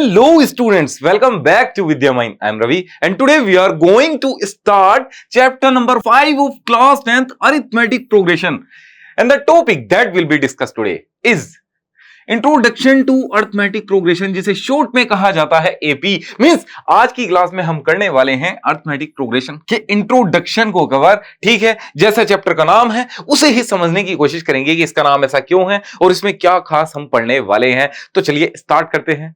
Hello students, welcome back to Vidya Mind. I am Ravi and today we are going to start chapter number 5 of class 10th arithmetic progression. And the topic that will be discussed today is introduction to arithmetic progression, जिसे short में कहा जाता है AP. Means आज की class में हम करने वाले हैं अर्थमेटिक प्रोग्रेशन के इंट्रोडक्शन को कवर। ठीक है, जैसा चैप्टर का नाम है उसे ही समझने की कोशिश करेंगे कि इसका नाम ऐसा क्यों है और इसमें क्या खास हम पढ़ने वाले हैं। तो चलिए स्टार्ट करते हैं।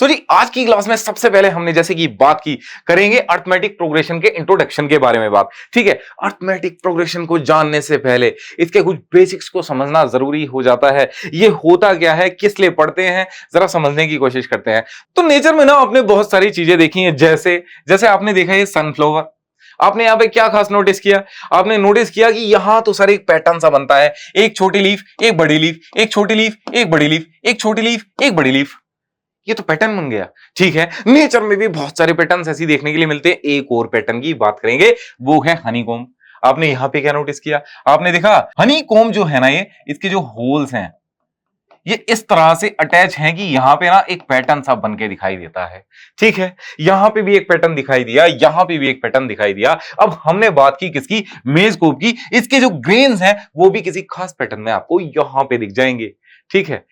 जी आज की क्लास में सबसे पहले हमने जैसे कि बात की करेंगे अर्थमेटिक प्रोग्रेशन के इंट्रोडक्शन के बारे में बात। ठीक है, अर्थमेटिक प्रोग्रेशन को जानने से पहले इसके कुछ बेसिक्स को समझना जरूरी हो जाता है। ये होता क्या है, किस लिए पढ़ते हैं, जरा समझने की कोशिश करते हैं। तो नेचर में ना आपने बहुत सारी चीजें देखी हैं, जैसे आपने देखा ये सनफ्लावर। आपने यहाँ पे क्या खास नोटिस किया? आपने नोटिस किया कि यहां तो सर एक पैटर्न सा बनता है, एक छोटी लीफ, एक बड़ी लीफ, एक छोटी लीफ, एक बड़ी लीफ, एक छोटी लीफ, एक बड़ी लीफ। ये तो पैटर्न बन गया। ठीक है, नेचर में भी बहुत सारे पैटर्न्स ऐसे देखने के लिए मिलते हैं। एक और पैटर्न की बात करेंगे, वो है हनीकॉम्ब। आपने यहां पे क्या नोटिस किया? आपने देखा हनीकॉम्ब जो है ना, ये इसके जो होल्स हैं ये इस तरह से अटैच हैं कि यहां पे ना एक पैटर्न सा बन के दिखाई देता है। ठीक है, यहां पे भी एक पैटर्न दिखाई दिया, यहां पे भी एक पैटर्न दिखाई दिया। अब हमने बात की किसकी? मेजकॉम्ब की। इसके जो ग्रेन्स हैं वो भी किसी खास पैटर्न में आपको यहां पे दिख जाएंगे। ठीक है,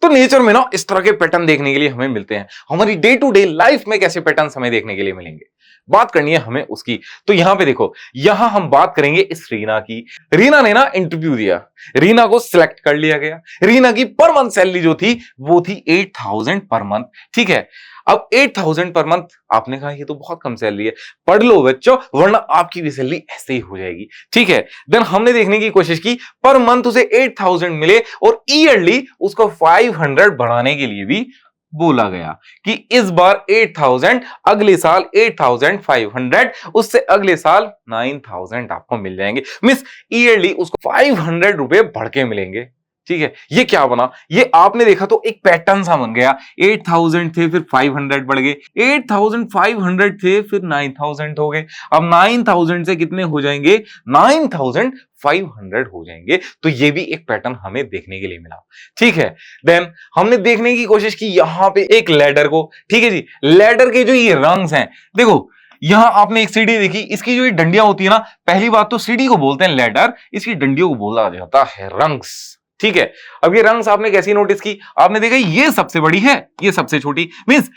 तो नेचर में ना इस तरह के पैटर्न देखने के लिए हमें मिलते हैं। हमारी डे टू डे लाइफ में कैसे पैटर्न्स हमें देखने के लिए मिलेंगे, बात करनी है हमें उसकी। तो यहां पे देखो, यहां हम बात करेंगे इस रीना की। रीना ने ना इंटरव्यू दिया, रीना को सिलेक्ट कर लिया गया। रीना की पर मंथ सैलरी जो थी वो थी 8000 पर मंथ। ठीक है, अब 8000 पर मंथ, आपने कहा ये तो बहुत कम सैलरी है, पढ़ लो बच्चों वरना आपकी भी सैलरी ऐसे ही हो जाएगी। ठीक है, देन हमने देखने की कोशिश की, पर मंथ उसे 8000 मिले और ईयरली उसको 500 बढ़ाने के लिए भी बोला गया कि इस बार 8000, अगले साल 8500, उससे अगले साल 9000 आपको मिल जाएंगे। मिस ईयरली उसको 500 रुपए बढ़ के मिलेंगे। ठीक है, ये क्या बना? ये आपने देखा तो एक पैटर्न सा बन गया। 8000 थे, फिर 500 बढ़ गए, 8500 थे, फिर 9000 हो गए। अब 9000 से कितने हो जाएंगे? 9500 हो जाएंगे। तो ये भी एक पैटर्न हमें देखने के लिए मिला। ठीक है, देन हमने देखने की कोशिश की यहां पे एक लैडर को। ठीक है जी, लैडर के जो ये रंग्स हैं, देखो यहां आपने एक सीढ़ी देखी, इसकी जो ये डंडियां होती है ना, पहली बात तो सीढ़ी को बोलते हैं लैडर, इसकी डंडियों को बोला जाता है रंग्स। ठीक है, अब ये रंग्स आपने कैसी नोटिस की? आपने देखा ये सबसे बड़ी है, ये सबसे छोटी। मींस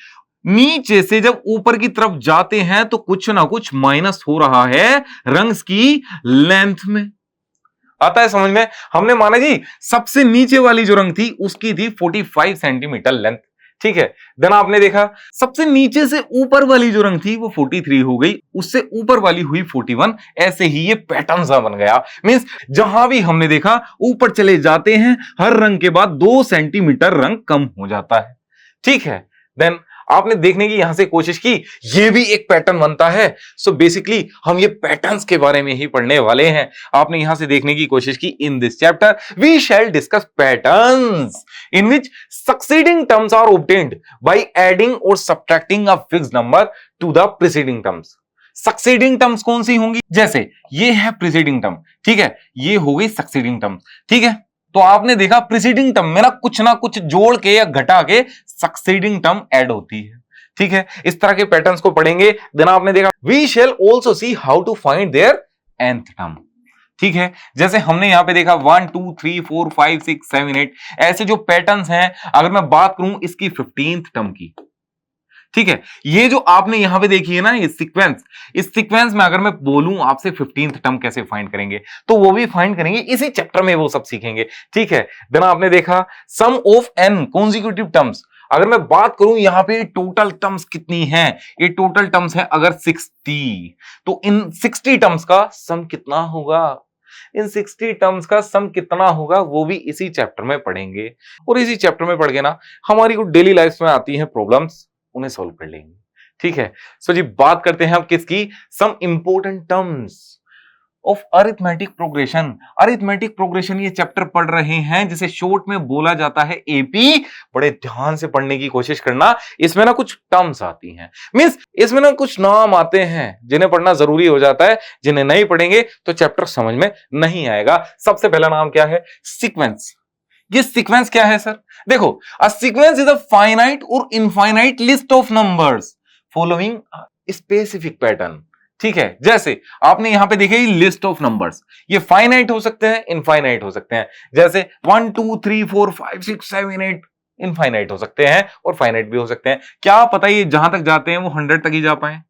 नीचे से जब ऊपर की तरफ जाते हैं तो कुछ ना कुछ माइनस हो रहा है रंग्स की लेंथ में। आता है समझ में? हमने माना जी सबसे नीचे वाली जो रंग थी उसकी थी 45 सेंटीमीटर लेंथ। ठीक है, देन आपने देखा सबसे नीचे से ऊपर वाली जो रंग थी वो 43 हो गई, उससे ऊपर वाली हुई 41। ऐसे ही ये पैटर्न सा बन गया। मींस जहां भी हमने देखा ऊपर चले जाते हैं, हर रंग के बाद 2 सेंटीमीटर रंग कम हो जाता है। ठीक है, देन आपने देखने की यहां से कोशिश की, ये भी एक पैटर्न बनता है। सो बेसिकली हम ये पैटर्न्स के बारे में ही पढ़ने वाले हैं। आपने यहां से देखने की कोशिश की, in this chapter we shall discuss patterns in which succeeding terms are obtained by adding or subtracting a fixed number to the preceding terms. Succeeding terms कौन सी होंगी? जैसे ये है प्रीसीडिंग टर्म, ठीक है, ये हो गई सक्सीडिंग टर्म। ठीक है, तो आपने देखा प्रीसीडिंग टर्म में ना कुछ जोड़ के या घटा के सक्सीडिंग टर्म ऐड होती है। ठीक है, इस तरह के पैटर्न्स को पढ़ेंगे। देन आपने देखा we shall also see how to find their nth term. ठीक है, जैसे हमने यहां पे देखा 1 2 3 4 5 6 7 8 ऐसे जो पैटर्न्स हैं, अगर मैं बात करूं इसकी 15th टर्म की। ठीक है, ये जो आपने यहां पे देखी है ना ये सीक्वेंस, इस सीक्वेंस में अगर मैं बोलूं आपसे 15th टर्म कैसे फाइंड करेंगे, तो वो भी फाइंड करेंगे इसी चैप्टर में, वो सब सीखेंगे। ठीक है, देन आपने देखा सम ऑफ n कॉन्जिक्यूटिव टर्म्स। अगर मैं बात करूं यहां पे टोटल टर्म्स कितनी हैं, ये टोटल टर्म्स है अगर 60, तो इन 60 टर्म्स का सम कितना होगा? इन 60 टर्म्स का सम कितना होगा वो भी इसी चैप्टर में पढ़ेंगे। और इसी चैप्टर में पढ़ के ना हमारी कुछ डेली लाइफ में आती है प्रॉब्लम्स, उन्हें सॉल्व कर लेंगे। ठीक है, सो जी बात करते हैं अब किसकी? Some important terms of arithmetic progression. Arithmetic progression ये चैप्टर पढ़ रहे हैं जिसे शॉर्ट में बोला जाता है एपी। बड़े ध्यान से पढ़ने की कोशिश करना, इसमें ना कुछ टर्म्स आती हैं, मींस इसमें ना कुछ नाम आते हैं जिन्हें पढ़ना जरूरी हो जाता है। जिन्हें नहीं पढ़ेंगे तो चैप्टर समझ में नहीं आएगा। सबसे पहला नाम क्या है? सीक्वेंस। ये सीक्वेंस क्या है सर? देखो, a sequence is a finite or infinite list of numbers following specific pattern. ठीक है, जैसे आपने यहां पे देखे लिस्ट ऑफ नंबर्स, ये फाइनाइट हो सकते हैं, इनफाइनाइट हो सकते हैं। जैसे 1 2 3 4 5 6 7 8 इनफाइनाइट हो सकते हैं और फाइनाइट भी हो सकते हैं। क्या पता ये जहां तक जाते हैं वो 100 तक ही जा पाए।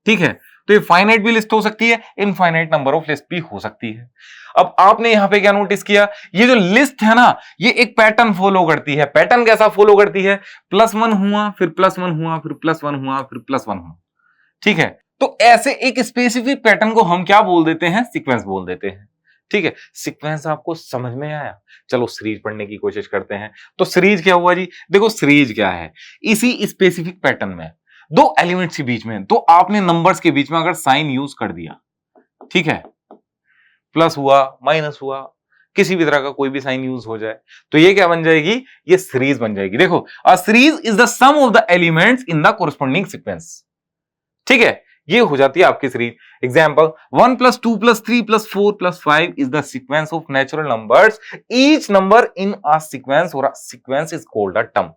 ठीक है, तो ये फाइनाइट भी लिस्ट हो सकती है, इनफाइनाइट नंबर ऑफ लिस्ट भी हो सकती है। अब आपने यहां पे क्या नोटिस किया, ये जो लिस्ट है ना, ये एक पैटर्न फॉलो करती है। पैटर्न कैसा फॉलो करती है? +1 हुआ, फिर +1 हुआ, फिर +1 हुआ, फिर +1 हुआ। ठीक है, तो ऐसे एक स्पेसिफिक पैटर्न को हम क्या बोल देते हैं? सीक्वेंस बोल देते हैं। ठीक है, सीक्वेंस आपको समझ में आया? चलो सीरीज पढ़ने की कोशिश करते हैं। तो सीरीज क्या हुआ जी? देखो सीरीज क्या है, इसी स्पेसिफिक पैटर्न में दो एलिमेंट्स के बीच में, तो आपने नंबर्स के बीच में अगर साइन यूज कर दिया, ठीक है, प्लस हुआ, माइनस हुआ, किसी भी तरह का कोई भी साइन यूज हो जाए, तो ये क्या बन जाएगी? ये सीरीज बन जाएगी। देखो, a series is the sum of the elements in the corresponding sequence. ठीक है, ये हो जाती है आपकी series. Example 1 + 2 + 3 + 4 + 5 is the sequence of natural numbers, each number in a sequence or a sequence is called a term.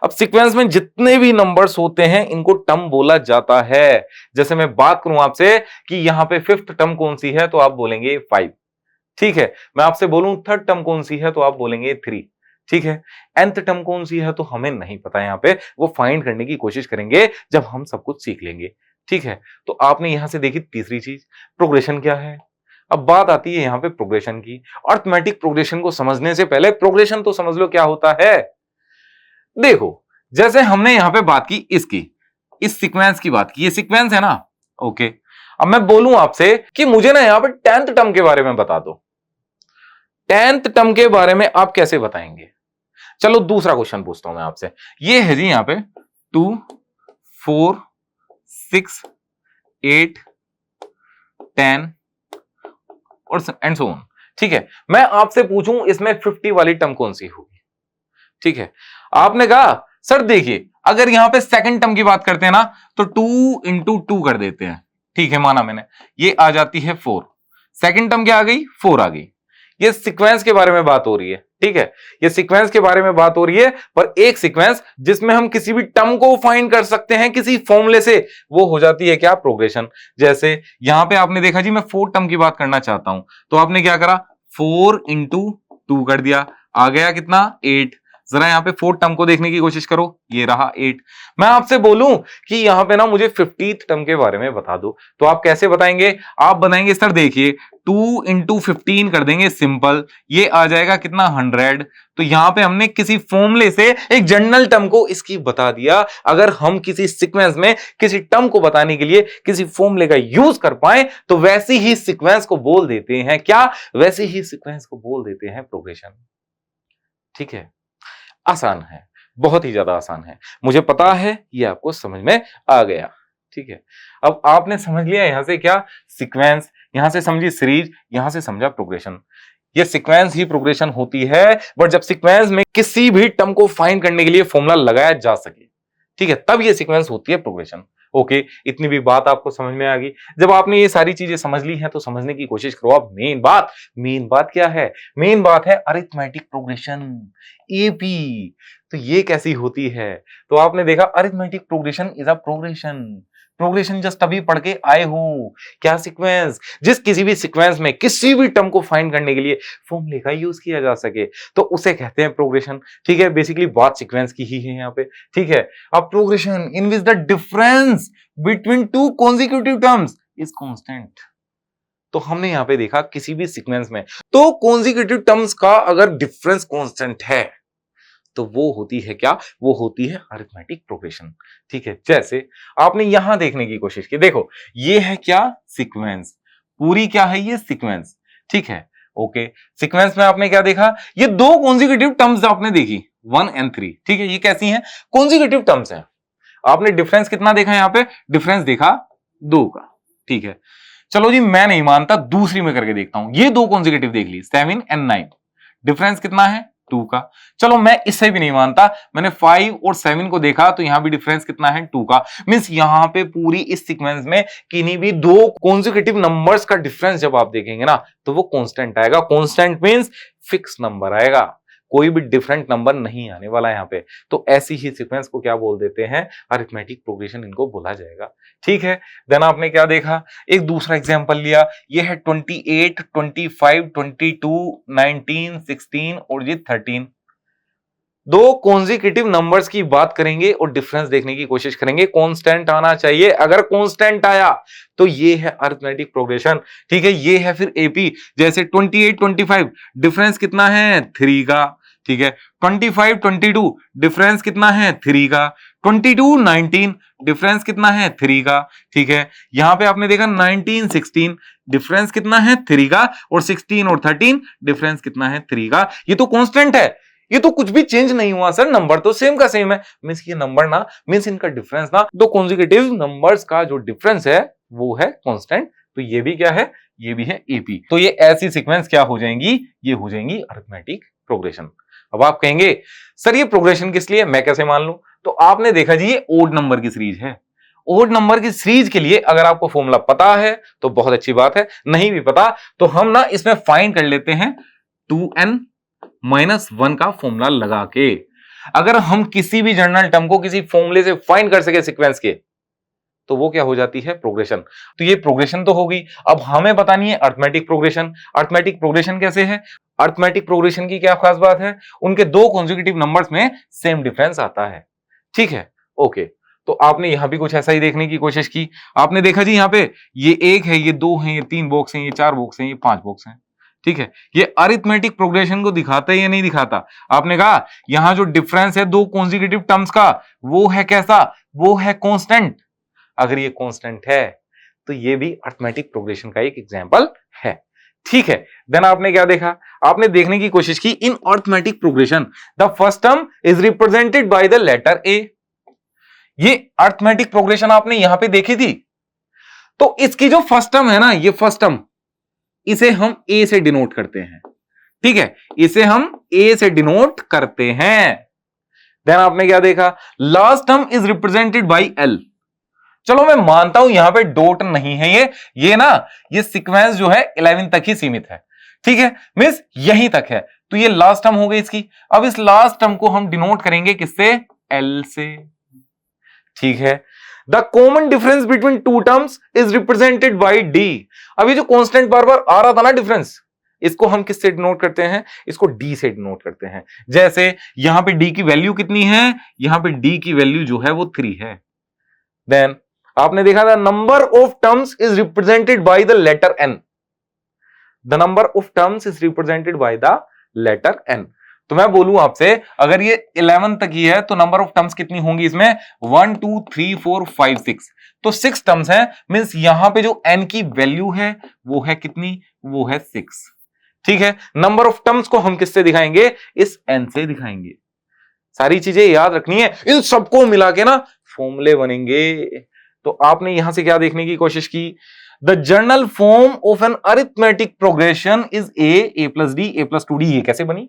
अब sequence में जितने भी नंबर्स होते हैं इनको टर्म बोला जाता है। जैसे मैं बात करूं आपसे कि यहां पे 5th टर्म कौन सी है, तो आप बोलेंगे 5। ठीक है, मैं आपसे बोलूं 3rd टर्म कौन सी है, तो आप बोलेंगे 3। ठीक है, nth टर्म कौन सी है तो हमें नहीं पता, यहां पे वो फाइंड करने की कोशिश करेंगे जब हम सब कुछ सीख लेंगे। ठीक है, तो आपने यहां से देखी तीसरी चीज, प्रोग्रेशन क्या है। अब बात आती है यहां पे प्रोग्रेशन की। अर्थमेटिक प्रोग्रेशन को समझने से पहले प्रोग्रेशन तो समझ लो क्या होता है। देखो, जैसे हमने यहां पे बात की इसकी, इस सीक्वेंस की बात की, ये सीक्वेंस है ना, ओके। अब मैं बोलूं आपसे कि मुझे ना यहां पे 10th टर्म के बारे में बता दो, 10th टर्म के बारे में आप कैसे बताएंगे? चलो दूसरा क्वेश्चन पूछता हूं मैं आपसे। ये है जी यहां पे 2 4 6 8 10 और एंड सो ऑन। ठीक है, मैं आपसे पूछूं इसमें 50 वाली टर्म कौन सी होगी? ठीक है, आपने कहा सर देखिए, अगर यहां पे सेकंड टर्म की बात करते हैं ना, तो 2 × 2 कर देते हैं। ठीक है, माना मैंने, ये आ जाती है 4। सेकंड टर्म क्या आ गई? 4 आ गई। ये सीक्वेंस के बारे में बात हो रही है। ठीक है, ये सीक्वेंस के बारे में बात हो रही है, पर एक सीक्वेंस जिसमें हम किसी भी टर्म को फाइंड कर सकते हैं किसी फॉर्मूले से, वो हो जाती है क्या? प्रोग्रेशन। जैसे यहां पे आपने देखा जी, मैं 4 टर्म की बात करना चाहता हूं, तो आपने क्या करा? 4 × 2 कर दिया, आ गया कितना? 8। जरा यहां पे 4th टर्म को देखने की कोशिश करो, ये रहा 8। मैं आपसे बोलूं कि यहां पे ना मुझे 50th टर्म के बारे में बता दो, तो आप कैसे बताएंगे? आप बताएंगे सर देखिए 2 × 15 कर देंगे, सिंपल, ये आ जाएगा कितना? 100। तो यहां पे हमने किसी फॉर्मूले से एक जनरल टर्म को इसकी बता दिया। अगर हम किसी सीक्वेंस में किसी टर्म को बताने के लिए किसी फॉर्मूले का यूज कर पाए, तो वैसी ही सीक्वेंस को बोल देते हैं क्या? वैसी ही सीक्वेंस को बोल देते हैं प्रोग्रेशन। ठीक है, आसान है, बहुत ही ज्यादा आसान है, मुझे पता है ये आपको समझ में आ गया। ठीक है, अब आपने समझ लिया यहां से क्या? सीक्वेंस, यहां से समझी सीरीज, यहां से समझा प्रोग्रेशन। ये सीक्वेंस ही प्रोग्रेशन होती है, बट जब सीक्वेंस में किसी भी टर्म को फाइंड करने के लिए फॉर्मूला लगाया जा सके, ठीक है, तब ये सीक्वेंस होती है प्रोग्रेशन। ओके, इतनी भी बात आपको समझ में आ गई। जब आपने ये सारी चीजें समझ ली हैं तो समझने की कोशिश करो। अब मेन बात क्या है? मेन बात है अरिथमेटिक प्रोग्रेशन, एपी। तो ये कैसी होती है? तो आपने देखा arithmetic progression is a progression. Progression just अभी पढ़ के आए हो। क्या? सीक्वेंस, जिस किसी भी सीक्वेंस में किसी भी टर्म को फाइंड करने के लिए फॉर्मूले का यूज किया जा सके, तो उसे कहते हैं प्रोग्रेशन। ठीक है, बेसिकली बात सीक्वेंस की ही है यहाँ पे। ठीक है, अब progression in which the difference between two consecutive terms is constant. तो हमने यहां पे देखा किसी भी सीक्वेंस में तो कॉन्जिक्यूटिव टर्म्स का अगर डिफरेंस कांस्टेंट है, तो वो होती है क्या? वो होती है अरिथमेटिक प्रोग्रेशन। ठीक है, जैसे आपने यहां देखने की कोशिश की, देखो ये है क्या? सीक्वेंस, पूरी क्या है ये? सीक्वेंस। ठीक है, ओके, सीक्वेंस में आपने क्या देखा? ये दो कॉन्जिक्यूटिव टर्म्स आपने देखी, 1 और 3। ठीक है, ये कैसी हैं? कॉन्जिक्यूटिव टर्म्स हैं। आपने डिफरेंस कितना देखा? यहां पे डिफरेंस देखा 2 का। ठीक है, चलो जी, मैं नहीं मानता, दूसरी में करके देखता हूं। ये दो कॉन्जिक्यूटिव देख ली, 7 और 9, डिफरेंस कितना है? 2 का। चलो मैं इससे भी नहीं मानता, मैंने 5 और 7 को देखा, तो यहां भी डिफरेंस कितना है? 2 का। मींस यहां पे पूरी इस सीक्वेंस में किन्हीं भी दो कॉन्जिक्यूटिव नंबर्स का डिफरेंस जब आप देखेंगे ना, तो वो कांस्टेंट आएगा। कांस्टेंट मींस फिक्स नंबर आएगा। कोई भी डिफरेंट नंबर नहीं आने वाला यहाँ पे। तो ऐसी ही सीक्वेंस को क्या बोल देते हैं, अरिथमेटिक प्रोग्रेशन इनको बोला जाएगा। ठीक है, देन आपने क्या देखा, एक दूसरा एग्जांपल लिया, ये है 28, 25, 22, 19, 16 और ये 13। दो कॉन्जिक्यूटिव नंबर्स की बात करेंगे और डिफरेंस देखने की कोशिश करेंगे। कांस्टेंट आना चाहिए, अगर कांस्टेंट आया तो ये है अरिथमेटिक प्रोग्रेशन। ठीक है, ये है फिर एपी। जैसे 28, 25 डिफरेंस कितना है 3 का। ठीक है, 25, 22 डिफरेंस कितना है 3 का। 22, 19 डिफरेंस कितना है 3 का। ठीक है, यहां पे आपने देखा 19, 16 डिफरेंस कितना है 3 का, और 16 और 13 डिफरेंस कितना है 3 का। ये तो कांस्टेंट है, ये तो कुछ भी चेंज नहीं हुआ सर, नंबर तो सेम का सेम है। मींस ये नंबर ना, मींस इनका डिफरेंस ना, दो कॉन्जिक्यूटिव नंबर्स का जो डिफरेंस है वो है कांस्टेंट। तो ये भी क्या है, ये भी है एपी। तो ये ऐसी सीक्वेंस क्या हो जाएंगी, ये हो जाएंगी अरिथमेटिक प्रोग्रेशन। अब आप कहेंगे सर ये प्रोग्रेशन किस लिए, मैं कैसे मान लूं? तो आपने देखा जी ये ओड नंबर की सीरीज है। ओड नंबर की सीरीज के लिए अगर आपको फॉर्मूला पता है तो बहुत अच्छी बात है, नहीं भी पता तो हम ना इसमें फाइंड कर लेते हैं 2n -1 का फॉर्मूला लगा के। अगर हम किसी भी जनरल टर्म को किसी फॉर्मूले से फाइंड कर सके सीक्वेंस के, तो वो क्या हो जाती है, प्रोग्रेशन। तो ये प्रोग्रेशन तो होगी। अब हमें बतानी है अरिथमेटिक प्रोग्रेशन। अरिथमेटिक प्रोग्रेशन कैसे है? अरिथमेटिक प्रोग्रेशन की क्या खास बात है, उनके दो कॉन्जिक्यूटिव नंबर्स में सेम डिफरेंस आता है। ठीक है, ओके। तो आपने यहां भी कुछ ऐसा ही देखने की कोशिश की। आपने देखा जी यहाँ पे ये 1 है, ये 2 है, ये 3 बॉक्स हैं, ये 4 बॉक्स हैं, ये 5 बॉक्स हैं। ठीक है, ये अरिथमेटिक प्रोग्रेशन को दिखाता है या नहीं दिखाता? आपने कहा यहां जो डिफरेंस है दो कॉन्जिक्यूटिव टर्म्स का, वो है कैसा, वो है कांस्टेंट। अगर ये कांस्टेंट है तो ये भी अरिथमेटिक प्रोग्रेशन का एक एग्जांपल है। ठीक है, देन आपने क्या देखा, आपने देखने की कोशिश की in arithmetic progression the first term is represented by the letter A. ये अरिथमेटिक प्रोग्रेशन आपने यहां पे देखी थी, तो इसकी जो फर्स्ट टर्म है ना, ये फर्स्ट टर्म, इसे हम ए से डिनोट करते हैं। ठीक है, इसे हम ए से डिनोट करते हैं। देन आपने क्या देखा, last term is represented by L. चलो मैं मानता हूं यहां पे डॉट नहीं है, ये ना, ये सीक्वेंस जो है 11 तक ही सीमित है। ठीक है, मींस यहीं तक है, तो ये लास्ट टर्म हो गई इसकी। अब इस लास्ट टर्म को हम डिनोट करेंगे किससे, एल से। ठीक है, the common difference between two terms is represented bye D. अब ये जो कांस्टेंट बार बार आ रहा था ना डिफरेंस, इसको हम किससे डिनोट करते हैं, इसको डी से डिनोट करते हैं। जैसे यहां पे डी की वैल्यू कितनी है, यहां पे डी की वैल्यू जो है वो 3 है। देन आपने देखा था number of terms is represented by the letter n. The number of terms is represented by the letter n. तो मैं बोलूं आपसे, अगर ये 11 तक ही है तो नंबर ऑफ टर्म्स कितनी होंगी इसमें, 1 2 3 4 5 6। तो 6 टर्म्स हैं, मींस यहां पे जो n की वैल्यू है वो है कितनी, वो है 6। ठीक है, नंबर ऑफ टर्म्स को हम किससे दिखाएंगे, इस n से दिखाएंगे। सारी चीजें याद रखनी है, इन सबको मिला के ना फॉर्मूले बनेंगे। तो आपने यहां से क्या देखने की कोशिश की, the general form of an arithmetic progression is a plus d a plus 2d। ये कैसे बनी,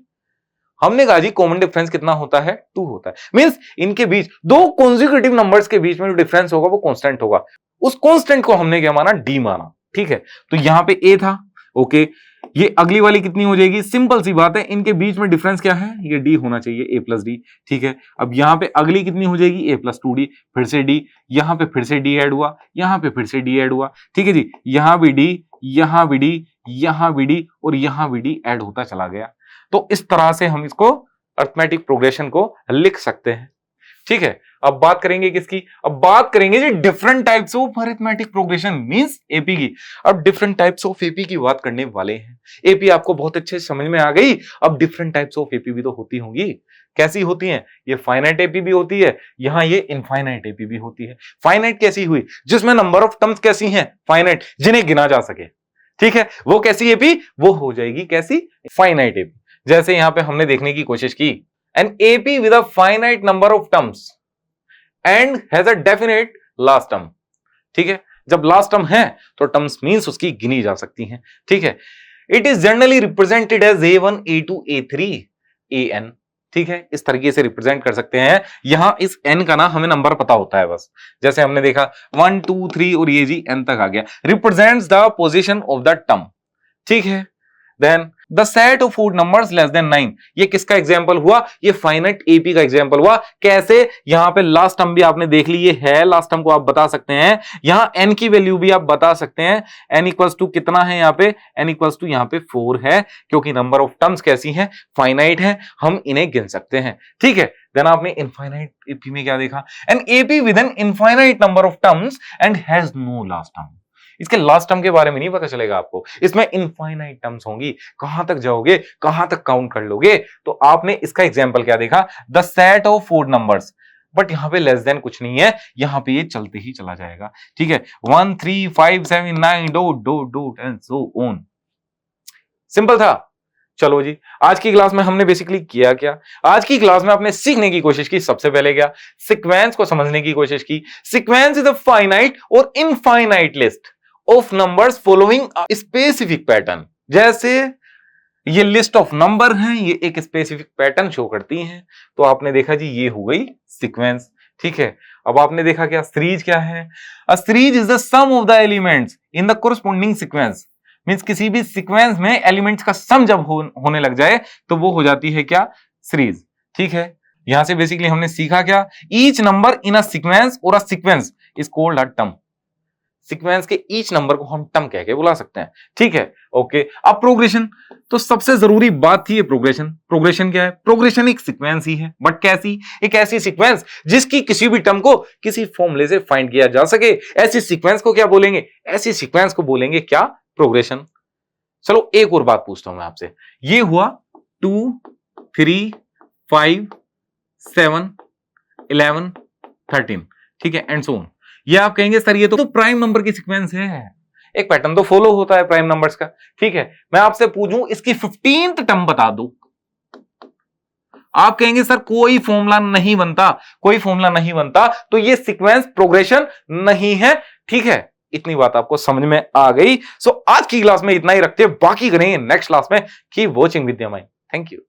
हमने कहा जी कॉमन डिफरेंस कितना होता है, 2 होता है। मींस इनके बीच दो कॉन्जिक्यूटिव नंबर्स के बीच में जो डिफरेंस होगा वो कांस्टेंट होगा। उस कांस्टेंट को हमने क्या माना, डी माना। ठीक है, तो यहां पे ए था, ओके। ये अगली वाली कितनी हो जाएगी, सिंपल सी बात है, इनके बीच में डिफरेंस क्या है, ये डी होना चाहिए, ए प्लस डी। ठीक है, अब यहां पे अगली कितनी हो जाएगी, ए प्लस 2d, फिर से डी, यहां पे फिर से डी ऐड हुआ, यहां पे फिर से डी ऐड हुआ। ठीक है जी, यहां भी डी, यहां भी डी, यहां भी डी, और यहां भी डी ऐड होता चला गया। तो इस तरह से हम इसको अरिथमेटिक प्रोग्रेशन को लिख सकते हैं। ठीक है, अब बात करेंगे किसकी, अब बात करेंगे जी different types of arithmetic progression means AP की। अब डिफरेंट टाइप्स ऑफ एपी की बात करने वाले हैं। एपी आपको बहुत अच्छे से समझ में आ गई। अब डिफरेंट टाइप्स ऑफ एपी भी तो होती होंगी। कैसी होती हैं, ये फाइनाइट एपी भी होती है, यहां ये इनफाइनाइट एपी भी होती है। फाइनाइट कैसी हुई, जिसमें नंबर ऑफ टर्म्स कैसी हैं, फाइनाइट, जिन्हें गिना जा सके। ठीक है, वो कैसी एपी, वो हो जाएगी कैसी, फाइनाइट एपी। जैसे यहां पे हमने देखने की कोशिश की, N AP with a finite number of terms and has a definite last term. ठीक है, जब लास्ट टर्म है तो टर्म्स मींस उसकी गिनी जा सकती हैं। ठीक है, it is generally represented as a1 a2 a3 an। ठीक है, इस तरीके से रिप्रेजेंट कर सकते हैं। यहां इस n का ना हमें नंबर पता होता है बस। जैसे हमने देखा 1 2 3 और ये जी n तक आ गया, represents the position of the term. ठीक है, then the set of food numbers less than 9। ये किसका एग्जांपल हुआ? ये फाइनाइट एपी का एग्जांपल हुआ। कैसे? यहां पे लास्ट टर्म भी आपने देख ली, ये है लास्ट टर्म को आप बता सकते हैं। यहां n की वैल्यू भी आप बता सकते हैं। n इक्वल्स टू कितना है यहां पे? n इक्वल्स टू यहां पे 4 है, क्योंकि नंबर ऑफ टर्म्स कैसी है? फाइनाइट है, हम इन्हें गिन सकते हैं। ठीक है, देन आपने इनफाइनाइट एपी में क्या देखा? An AP with an infinite number of terms and has no last term. इसके लास्ट टर्म के बारे में नहीं पता चलेगा आपको, इसमें इनफाइनाइट टर्म्स होंगी। कहां तक जाओगे, कहां तक काउंट कर लोगे? तो आपने इसका एग्जांपल क्या देखा? The set of food numbers, but यहां पे लेस देन कुछ नहीं है, यहां पे ये चलते ही चला जाएगा। ठीक है, 1 3 5 7 9 dot dot dot and so on. Simple था। चलो जी, आज की क्लास में हमने बेसिकली किया क्या? आज की क्लास में आपने सीखने की कोशिश की। सबसे पहले क्या? सीक्वेंस को समझने की कोशिश की। Sequence is a finite or infinite list of numbers following a specific pattern. जैसे ये लिस्ट ऑफ नंबर हैं, ये एक स्पेसिफिक पैटर्न शो करती हैं। तो आपने देखा जी, ये हो गई सीक्वेंस। ठीक है, अब आपने देखा क्या? सीरीज क्या है? A series is the sum of the elements in the corresponding sequence. Means किसी भी सीक्वेंस में एलिमेंट्स का सम जब होने लग जाए तो वो हो जाती है क्या? सीरीज। ठीक है, यहां से बेसिकली हमने सीखा क्या? Each number in a sequence or a sequence is called a term. Sequence के ईच नंबर को हम टर्म कह के बुला सकते हैं। ठीक है, ओके। अब प्रोग्रेशन, तो सबसे जरूरी बात थी ये प्रोग्रेशन। प्रोग्रेशन क्या है? प्रोग्रेशन एक सीक्वेंस ही है, बट कैसी? एक ऐसी सीक्वेंस जिसकी किसी भी टर्म को किसी फॉर्मूले से फाइंड किया जा सके। ऐसी सीक्वेंस को क्या बोलेंगे? ऐसी सीक्वेंस को बोलेंगे क्या? प्रोग्रेशन। चलो एक और बात पूछता हूं मैं आपसे। ये हुआ 2 3 5 7 11 13। ठीक है, एंड सो ऑन। ये आप कहेंगे सर ये तो प्राइम नंबर की सीक्वेंस है, एक पैटर्न तो फॉलो होता है प्राइम नंबर्स का। ठीक है, मैं आपसे पूछूं इसकी 15th टर्म बता दो। आप कहेंगे सर कोई फॉर्मूला नहीं बनता, कोई फॉर्मूला नहीं बनता, तो ये सीक्वेंस प्रोग्रेशन नहीं है। ठीक है, इतनी बात आपको समझ में आ गई। सो आज की क्लास में इतना ही रखते हैं, बाकी करेंगे नेक्स्ट क्लास में। Keep watching Vidya mind. Thank you.